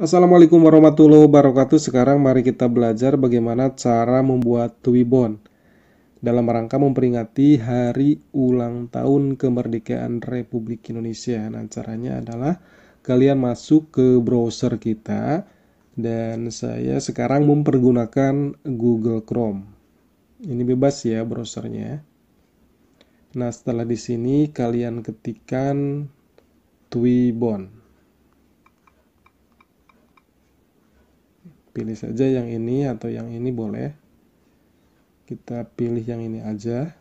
Assalamualaikum warahmatullahi wabarakatuh. Sekarang mari kita belajar bagaimana cara membuat Twibbon dalam rangka memperingati hari ulang tahun kemerdekaan Republik Indonesia. Nah, caranya adalah kalian masuk ke browser kita dan saya sekarang mempergunakan Google Chrome. Ini bebas ya browsernya. Nah, setelah di sini kalian ketikkan Twibbon. Pilih saja yang ini atau yang ini boleh. Kita pilih yang ini aja.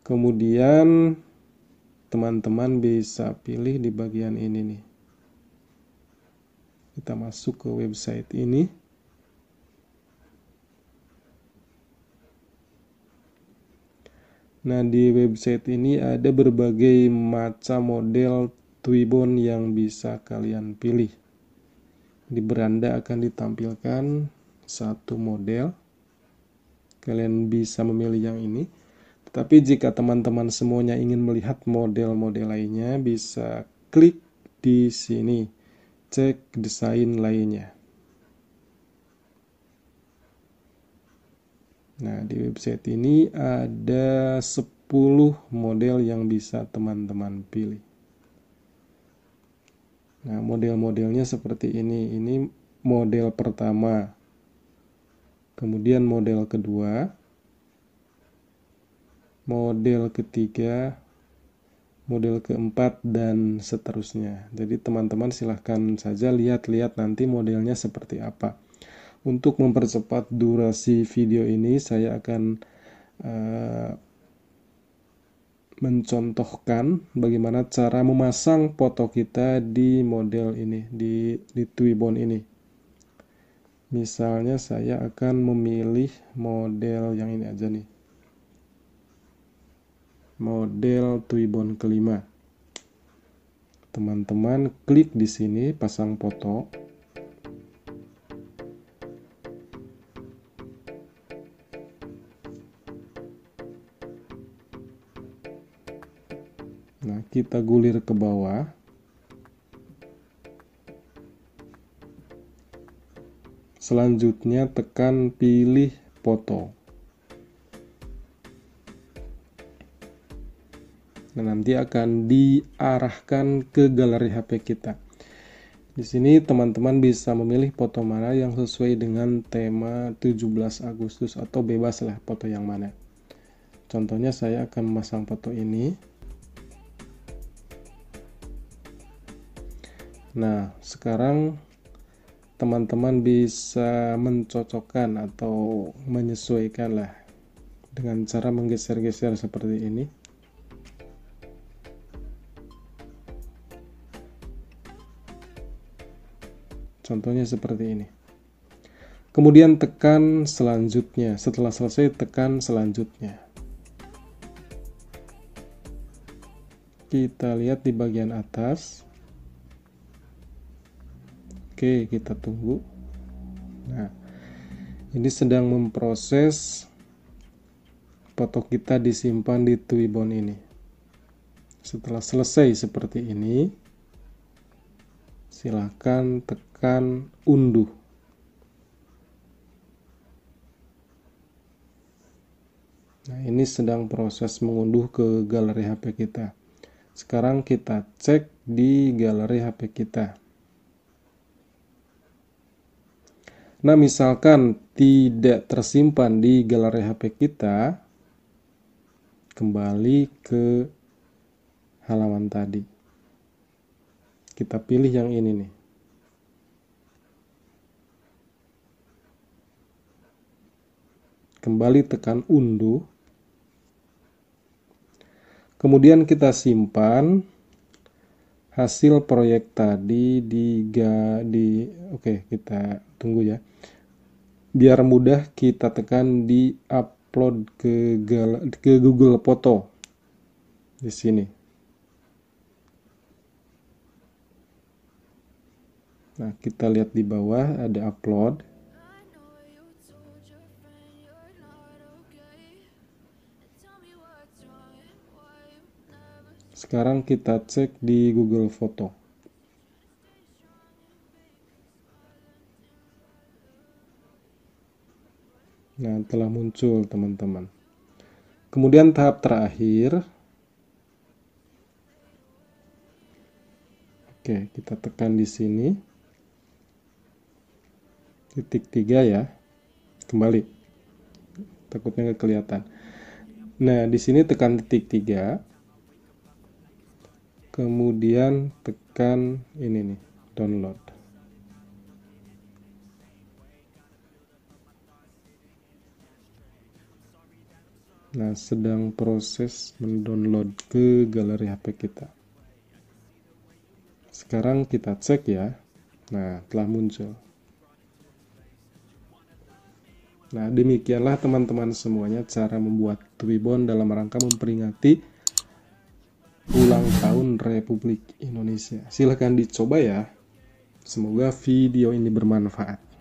Kemudian teman-teman bisa pilih di bagian ini nih. Kita masuk ke website ini. Nah, di website ini ada berbagai macam model Twibbon yang bisa kalian pilih. Di beranda akan ditampilkan satu model. Kalian bisa memilih yang ini. Tetapi jika teman-teman semuanya ingin melihat model-model lainnya, bisa klik di sini, cek desain lainnya. Nah, di website ini ada 10 model yang bisa teman-teman pilih. Nah, model-modelnya seperti ini. Ini model pertama. Kemudian model kedua. Model ketiga. Model keempat dan seterusnya. Jadi teman-teman silahkan saja lihat-lihat nanti modelnya seperti apa. Untuk mempercepat durasi video ini, saya akan mencontohkan bagaimana cara memasang foto kita di model ini, di Twibbon ini. Misalnya saya akan memilih model yang ini aja nih. Model Twibbon kelima. Teman-teman klik di sini, pasang foto. Nah, kita gulir ke bawah. Selanjutnya tekan pilih foto. Nah, nanti akan diarahkan ke galeri HP kita. Di sini teman-teman bisa memilih foto mana yang sesuai dengan tema 17 Agustus atau bebas lah foto yang mana. Contohnya saya akan memasang foto ini. Nah, sekarang teman-teman bisa mencocokkan atau menyesuaikan lah dengan cara menggeser-geser seperti ini. Contohnya seperti ini. Kemudian tekan selanjutnya. Setelah selesai tekan selanjutnya. Kita lihat di bagian atas. Oke, kita tunggu. Nah, ini sedang memproses foto kita disimpan di Twibbon ini. Setelah selesai seperti ini, silakan tekan unduh. Nah, ini sedang proses mengunduh ke galeri HP kita. Sekarang kita cek di galeri HP kita. Nah, misalkan tidak tersimpan di galeri HP kita, kembali ke halaman tadi. Kita pilih yang ini nih. Kembali tekan unduh. Kemudian kita simpan hasil proyek tadi oke, kita tunggu ya. Biar mudah kita tekan di upload ke Google Foto. Di sini. Nah, kita lihat di bawah ada upload. Sekarang kita cek di Google Foto. Nah, telah muncul teman-teman. Kemudian tahap terakhir, oke, kita tekan di sini, titik 3 ya, kembali, takutnya nggak kelihatan. Nah, di sini tekan titik 3, kemudian tekan ini nih, download. Nah, sedang proses mendownload ke galeri HP kita. Sekarang kita cek ya. Nah, telah muncul. Nah, demikianlah teman-teman semuanya cara membuat Twibbon dalam rangka memperingati ulang tahun Republik Indonesia. Silahkan dicoba ya. Semoga video ini bermanfaat.